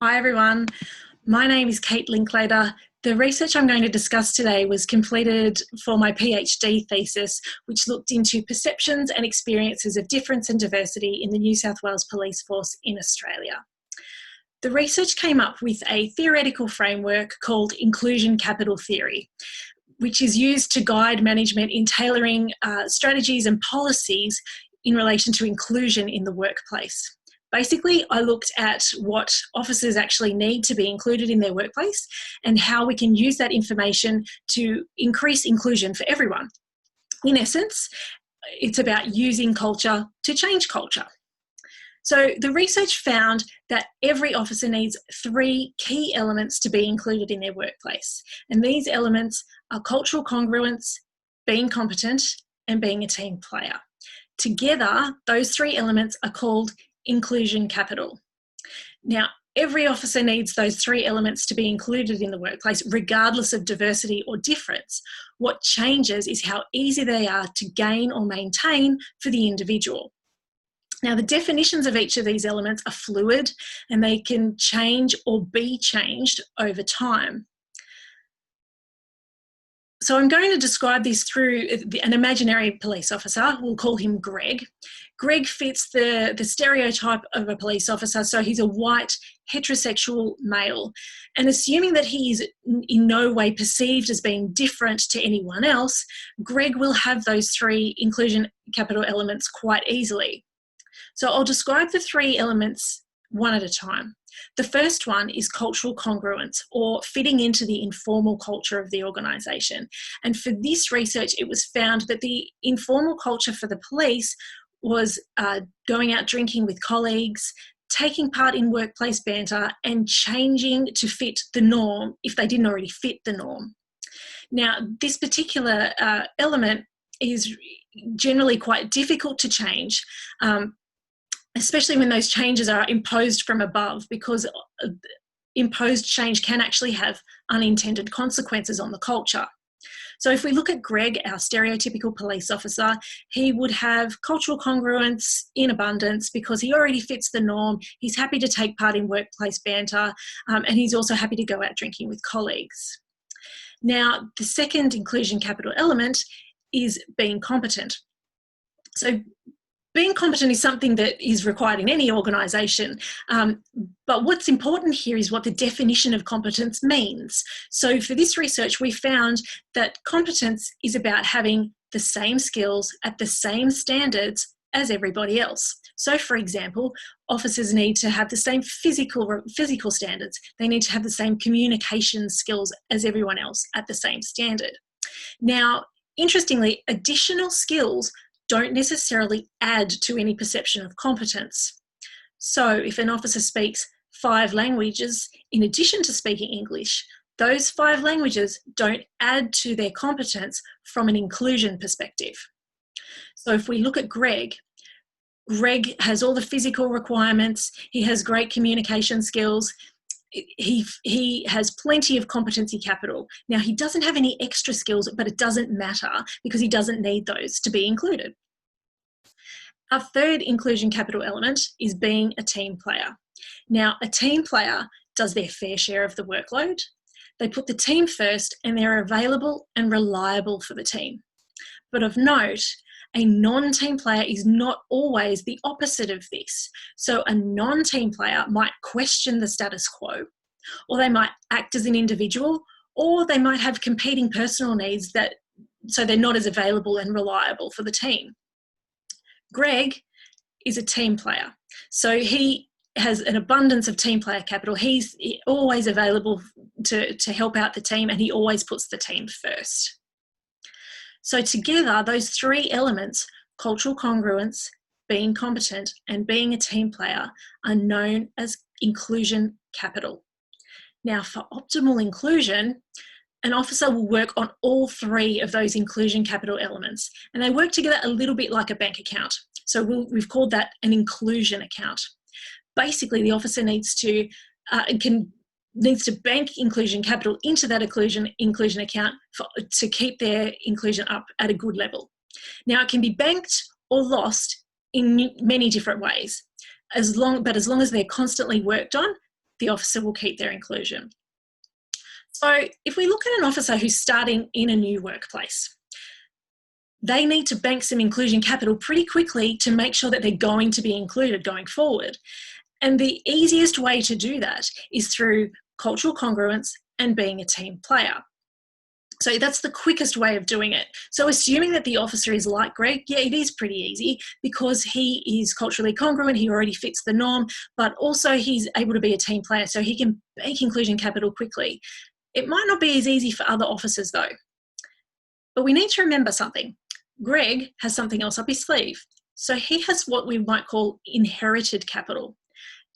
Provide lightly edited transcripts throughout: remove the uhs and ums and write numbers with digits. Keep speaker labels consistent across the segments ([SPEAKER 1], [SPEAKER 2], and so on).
[SPEAKER 1] Hi everyone, my name is Kate Linklater. The research I'm going to discuss today was completed for my PhD thesis, which looked into perceptions and experiences of difference and diversity in the New South Wales Police Force in Australia. The research came up with a theoretical framework called inclusion capital theory, which is used to guide management in tailoring strategies and policies in relation to inclusion in the workplace. Basically, I looked at what officers actually need to be included in their workplace and how we can use that information to increase inclusion for everyone. In essence, it's about using culture to change culture. So the research found that every officer needs 3 key elements to be included in their workplace. And these elements are cultural congruence, being competent, and being a team player. Together, those 3 elements are called inclusion capital. Now, every officer needs those 3 elements to be included in the workplace, regardless of diversity or difference. What changes is how easy they are to gain or maintain for the individual. Now, the definitions of each of these elements are fluid and they can change or be changed over time. So I'm going to describe this through an imaginary police officer. We'll call him Greg. Greg fits the stereotype of a police officer, so he's a white, heterosexual male. And assuming that he is in no way perceived as being different to anyone else, Greg will have those 3 inclusion capital elements quite easily. So I'll describe the 3 elements one at a time. The first one is cultural congruence, or fitting into the informal culture of the organisation. And for this research, it was found that the informal culture for the police was going out drinking with colleagues, taking part in workplace banter, and changing to fit the norm if they didn't already fit the norm. Now, this particular element is generally quite difficult to change, especially when those changes are imposed from above, because imposed change can actually have unintended consequences on the culture. So if we look at Greg, our stereotypical police officer, he would have cultural congruence in abundance because he already fits the norm. He's happy to take part in workplace banter, and he's also happy to go out drinking with colleagues. Now, the second inclusion capital element is being competent. So being competent is something that is required in any organisation, but what's important here is what the definition of competence means. So for this research, we found that competence is about having the same skills at the same standards as everybody else. So for example, officers need to have the same physical standards. They need to have the same communication skills as everyone else at the same standard. Now, interestingly, additional skills don't necessarily add to any perception of competence. So if an officer speaks 5 languages in addition to speaking English, those 5 languages don't add to their competence from an inclusion perspective. So if we look at Greg has all the physical requirements, he has great communication skills, he has plenty of competency capital. Now, he doesn't have any extra skills, but it doesn't matter because he doesn't need those to be included. Our third inclusion capital element is being a team player. Now, a team player does their fair share of the workload. They put the team first and they're available and reliable for the team. But of note, a non-team player is not always the opposite of this. So a non-team player might question the status quo, or they might act as an individual, or they might have competing personal needs so they're not as available and reliable for the team. Greg is a team player. So he has an abundance of team player capital. He's always available to help out the team, and he always puts the team first. So together, those 3 elements, cultural congruence, being competent, and being a team player, are known as inclusion capital. Now, for optimal inclusion, an officer will work on all 3 of those inclusion capital elements, and they work together a little bit like a bank account. So we've called that an inclusion account. Basically, the officer needs to bank inclusion capital into that inclusion account to keep their inclusion up at a good level. Now, it can be banked or lost in many different ways. But as long as they're constantly worked on, the officer will keep their inclusion. So if we look at an officer who's starting in a new workplace, they need to bank some inclusion capital pretty quickly to make sure that they're going to be included going forward. And the easiest way to do that is through cultural congruence and being a team player. So that's the quickest way of doing it. So assuming that the officer is like Greg, yeah, it is pretty easy because he is culturally congruent, he already fits the norm, but also he's able to be a team player, so he can bank inclusion capital quickly. It might not be as easy for other officers though. But we need to remember something. Greg has something else up his sleeve. So he has what we might call inherited capital.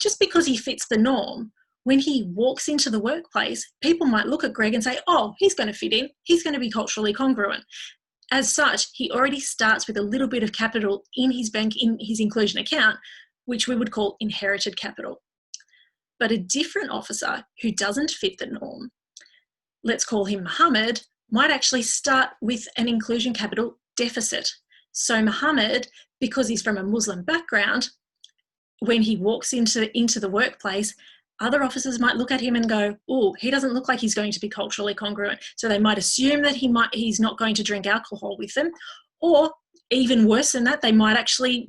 [SPEAKER 1] Just because he fits the norm, when he walks into the workplace, people might look at Greg and say, oh, he's going to fit in. He's going to be culturally congruent. As such, he already starts with a little bit of capital in his bank, in his inclusion account, which we would call inherited capital. But a different officer who doesn't fit the norm, let's call him Mohammed, might actually start with an inclusion capital deficit. So Mohammed, because he's from a Muslim background, when he walks into the workplace, other officers might look at him and go, oh, he doesn't look like he's going to be culturally congruent. So they might assume that he's not going to drink alcohol with them. Or even worse than that, they might actually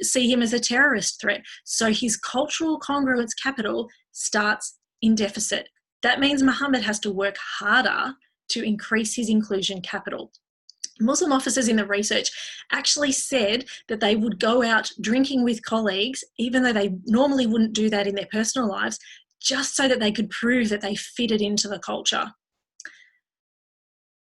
[SPEAKER 1] see him as a terrorist threat. So his cultural congruence capital starts in deficit. That means Mohammed has to work harder to increase his inclusion capital. Muslim officers in the research actually said that they would go out drinking with colleagues, even though they normally wouldn't do that in their personal lives, just so that they could prove that they fitted into the culture.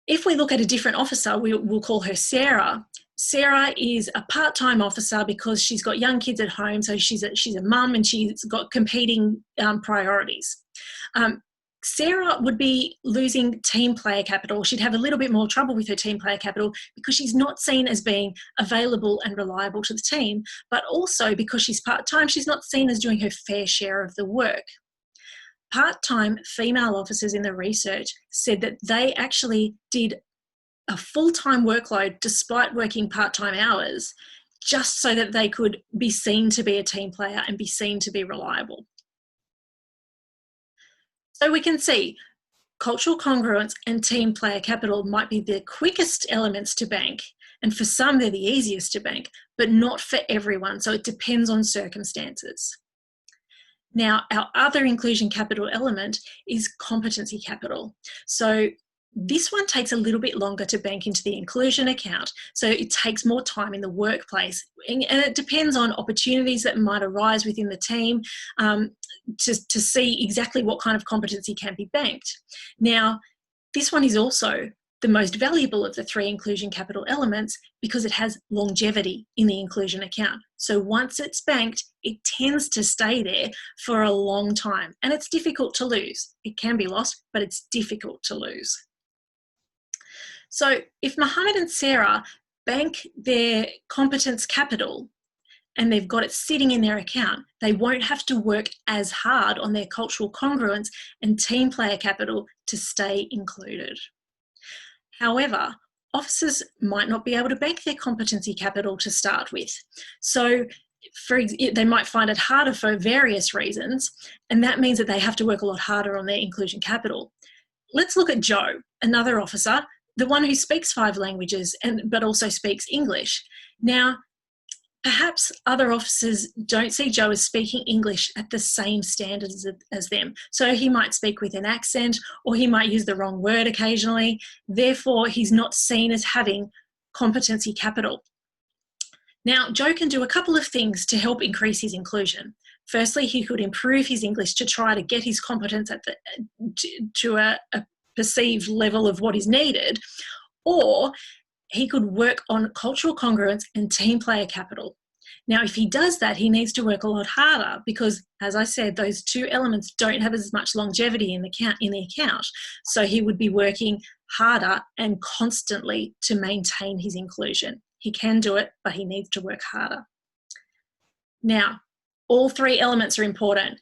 [SPEAKER 1] If we look at a different officer, we'll call her Sarah. Sarah is a part-time officer because she's got young kids at home, so she's a mum and she's got competing priorities. Sarah would be losing team player capital. She'd have a little bit more trouble with her team player capital because she's not seen as being available and reliable to the team, but also because she's part-time, she's not seen as doing her fair share of the work. Part-time female officers in the research said that they actually did a full-time workload despite working part-time hours, just so that they could be seen to be a team player and be seen to be reliable. So we can see cultural congruence and team player capital might be the quickest elements to bank, and for some they're the easiest to bank, but not for everyone, so it depends on circumstances. Now, our other inclusion capital element is competency capital. So this one takes a little bit longer to bank into the inclusion account, so it takes more time in the workplace, and it depends on opportunities that might arise within the team to see exactly what kind of competency can be banked. Now, this one is also the most valuable of the three inclusion capital elements because it has longevity in the inclusion account. So once it's banked, it tends to stay there for a long time, and it's difficult to lose. It can be lost, but it's difficult to lose. So if Mohammed and Sarah bank their competence capital and they've got it sitting in their account, they won't have to work as hard on their cultural congruence and team player capital to stay included. However, officers might not be able to bank their competency capital to start with. So they might find it harder for various reasons, and that means that they have to work a lot harder on their inclusion capital. Let's look at Joe, another officer, the one who speaks 5 languages but also speaks English. Now, perhaps other officers don't see Joe as speaking English at the same standards as them. So he might speak with an accent, or he might use the wrong word occasionally. Therefore, he's not seen as having competency capital. Now, Joe can do a couple of things to help increase his inclusion. Firstly, he could improve his English to try to get his competence to a perceived level of what is needed, or he could work on cultural congruence and team player capital. Now, if he does that, he needs to work a lot harder because, as I said, those two elements don't have as much longevity in the account. So he would be working harder and constantly to maintain his inclusion. He can do it, but he needs to work harder. Now, all 3 elements are important,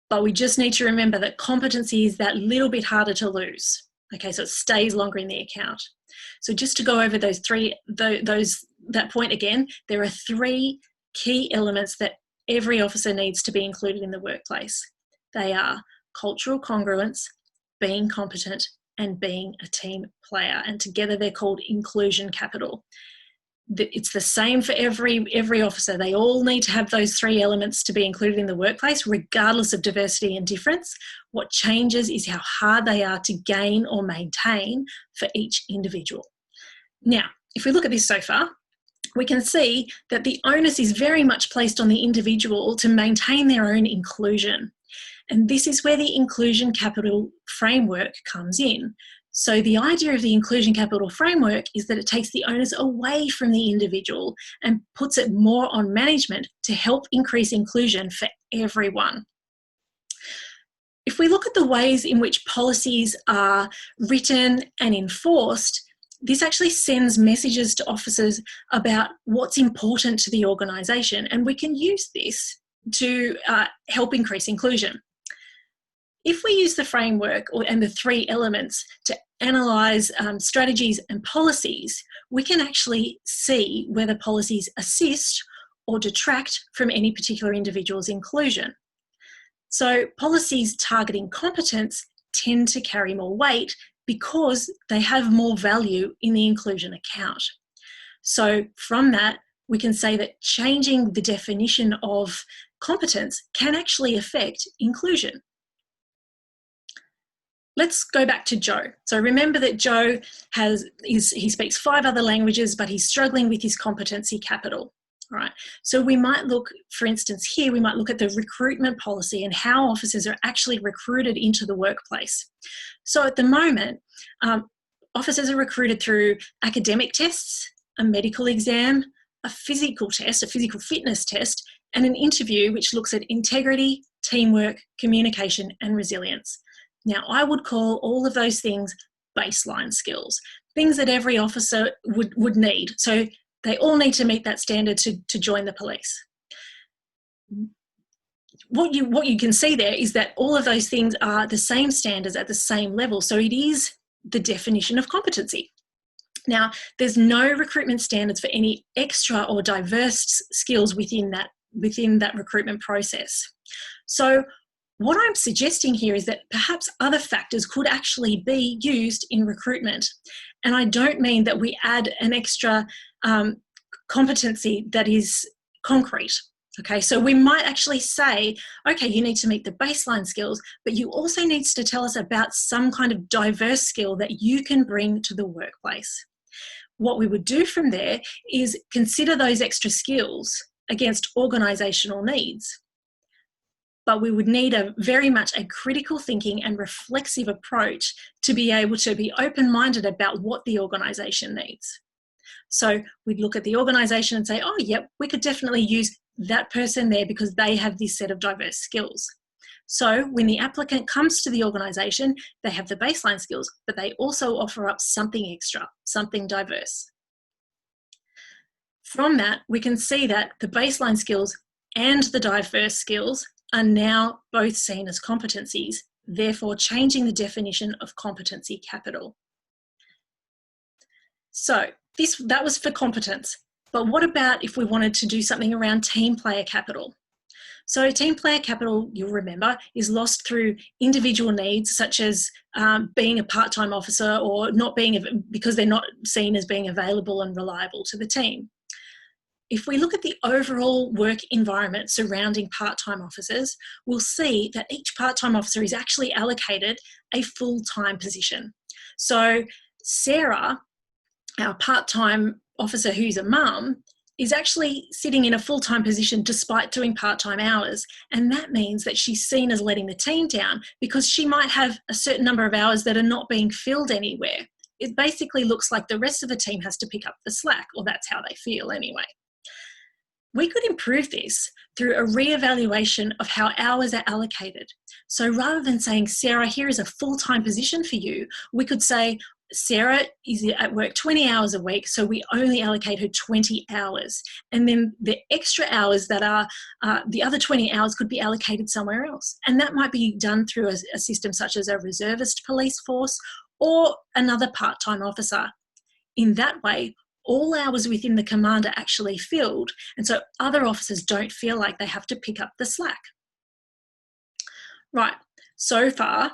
[SPEAKER 1] but we just need to remember that competency is that little bit harder to lose. Okay, so it stays longer in the account. So just to go over that point again, there are 3 key elements that every officer needs to be included in the workplace. They are cultural congruence, being competent, and being a team player. And together they're called inclusion capital. It's the same for every officer. They all need to have those three elements to be included in the workplace, regardless of diversity and difference. What changes is how hard they are to gain or maintain for each individual. Now, if we look at this so far, we can see that the onus is very much placed on the individual to maintain their own inclusion. And this is where the inclusion capital framework comes in. So the idea of the inclusion capital framework is that it takes the onus away from the individual and puts it more on management to help increase inclusion for everyone. If we look at the ways in which policies are written and enforced, this actually sends messages to officers about what's important to the organisation, and we can use this to help increase inclusion. If we use the framework and the three elements to analyse strategies and policies, we can actually see whether policies assist or detract from any particular individual's inclusion. So policies targeting competence tend to carry more weight because they have more value in the inclusion account. So from that, we can say that changing the definition of competence can actually affect inclusion. Let's go back to Joe. So remember that Joe he speaks 5 other languages, but he's struggling with his competency capital. All right. So we might look, for instance, here, we might look at the recruitment policy and how officers are actually recruited into the workplace. So at the moment, officers are recruited through academic tests, a medical exam, a physical test, a physical fitness test, and an interview which looks at integrity, teamwork, communication, and resilience. Now, I would call all of those things baseline skills, things that every officer would need. So they all need to meet that standard to join the police. What you can see there is that all of those things are the same standards at the same level. So it is the definition of competency. Now, there's no recruitment standards for any extra or diverse skills within that recruitment process. So what I'm suggesting here is that perhaps other factors could actually be used in recruitment. And I don't mean that we add an extra competency that is concrete. Okay, so we might actually say, okay, you need to meet the baseline skills, but you also need to tell us about some kind of diverse skill that you can bring to the workplace. What we would do from there is consider those extra skills against organisational needs. But we would need very much a critical thinking and reflexive approach to be able to be open-minded about what the organisation needs. So we'd look at the organisation and say, oh, yep, we could definitely use that person there because they have this set of diverse skills. So when the applicant comes to the organisation, they have the baseline skills, but they also offer up something extra, something diverse. From that, we can see that the baseline skills and the diverse skills are now both seen as competencies, therefore changing the definition of competency capital. So that was for competence, but what about if we wanted to do something around team player capital? So team player capital, you'll remember, is lost through individual needs such as being a part-time officer or not being, because they're not seen as being available and reliable to the team. If we look at the overall work environment surrounding part-time officers, we'll see that each part-time officer is actually allocated a full-time position. So Sarah, our part-time officer who's a mum, is actually sitting in a full-time position despite doing part-time hours. And that means that she's seen as letting the team down because she might have a certain number of hours that are not being filled anywhere. It basically looks like the rest of the team has to pick up the slack, or that's how they feel anyway. We could improve this through a re-evaluation of how hours are allocated. So rather than saying, Sarah, here is a full-time position for you, we could say, Sarah is at work 20 hours a week, so we only allocate her 20 hours. And then the extra hours that are, the other 20 hours could be allocated somewhere else. And that might be done through a system such as a reservist police force or another part-time officer. In that way, all hours within the command are actually filled, and so other officers don't feel like they have to pick up the slack. Right, so far,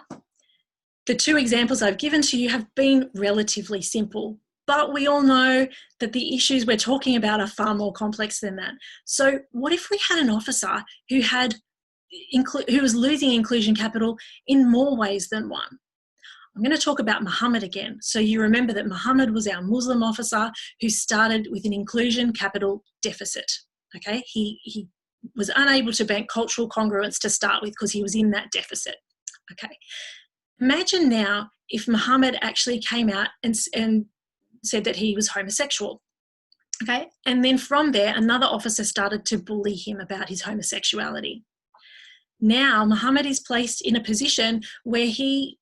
[SPEAKER 1] the two examples I've given to you have been relatively simple, but we all know that the issues we're talking about are far more complex than that. So what if we had an officer who was losing inclusion capital in more ways than one? I'm going to talk about Muhammad again. So you remember that Muhammad was our Muslim officer who started with an inclusion capital deficit. Okay, he was unable to bank cultural congruence to start with because he was in that deficit. Okay, imagine now if Muhammad actually came out and said that he was homosexual. Okay, and then from there, another officer started to bully him about his homosexuality. Now Muhammad is placed in a position where he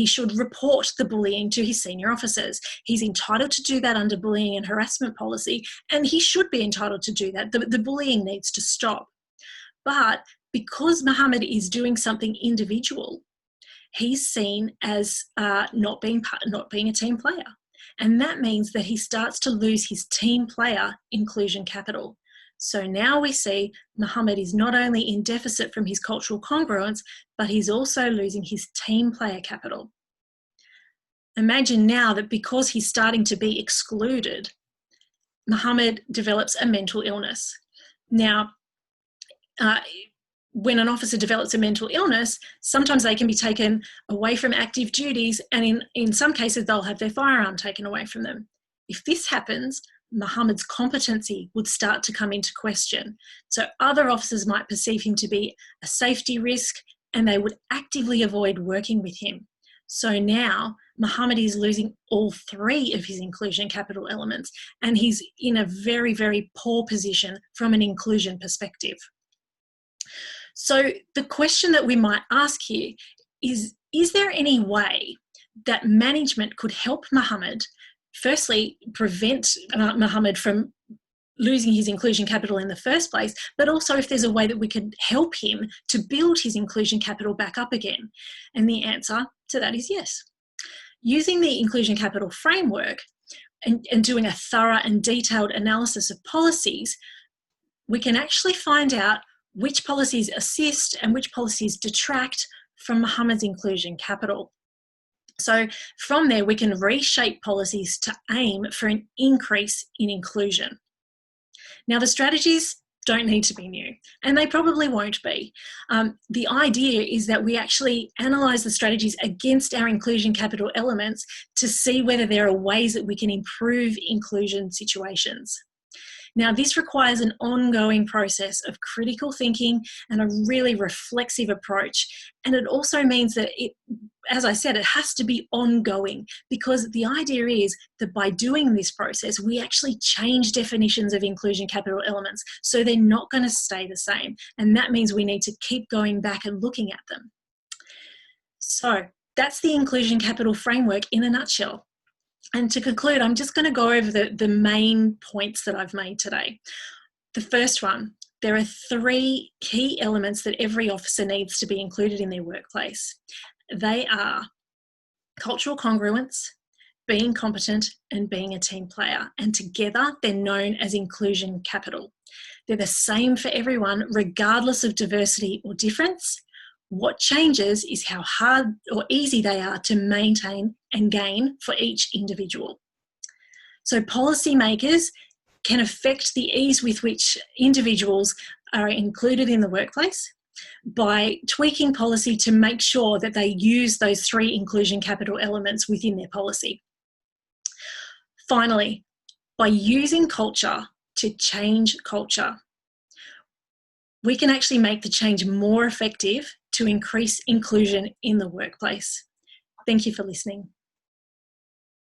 [SPEAKER 1] should report the bullying to his senior officers. He's entitled to do that under bullying and harassment policy, and he should be entitled to do that. The bullying needs to stop. But because Muhammad is doing something individual, he's seen as not being a team player. And that means that he starts to lose his team player inclusion capital. So now we see Muhammad is not only in deficit from his cultural congruence, but he's also losing his team player capital. Imagine now that because he's starting to be excluded, Muhammad develops a mental illness. Now, when an officer develops a mental illness, sometimes they can be taken away from active duties, and in some cases they'll have their firearm taken away from them. If this happens, Muhammad's competency would start to come into question. So other officers might perceive him to be a safety risk, and they would actively avoid working with him. So now Muhammad is losing all three of his inclusion capital elements, and he's in a very, very poor position from an inclusion perspective. So the question that we might ask here is there any way that management could help Muhammad, firstly, prevent Muhammad from losing his inclusion capital in the first place, but also if there's a way that we could help him to build his inclusion capital back up again? And the answer to that is yes. Using the inclusion capital framework and doing a thorough and detailed analysis of policies, we can actually find out which policies assist and which policies detract from Muhammad's inclusion capital. So from there, we can reshape policies to aim for an increase in inclusion. Now, the strategies don't need to be new, and they probably won't be. The idea is that we actually analyse the strategies against our inclusion capital elements to see whether there are ways that we can improve inclusion situations. Now, this requires an ongoing process of critical thinking and a really reflexive approach. And it also means that as I said, it has to be ongoing, because the idea is that by doing this process, we actually change definitions of inclusion capital elements, so they're not going to stay the same. And that means we need to keep going back and looking at them. So that's the inclusion capital framework in a nutshell. And to conclude, I'm just going to go over the main points that I've made today. The first one, there are three key elements that every officer needs to be included in their workplace. They are cultural congruence, being competent, and being a team player. And together, they're known as inclusion capital. They're the same for everyone, regardless of diversity or difference. What changes is how hard or easy they are to maintain and gain for each individual. So policymakers can affect the ease with which individuals are included in the workplace by tweaking policy to make sure that they use those three inclusion capital elements within their policy. Finally, by using culture to change culture, we can actually make the change more effective to increase inclusion in the workplace. Thank you for listening.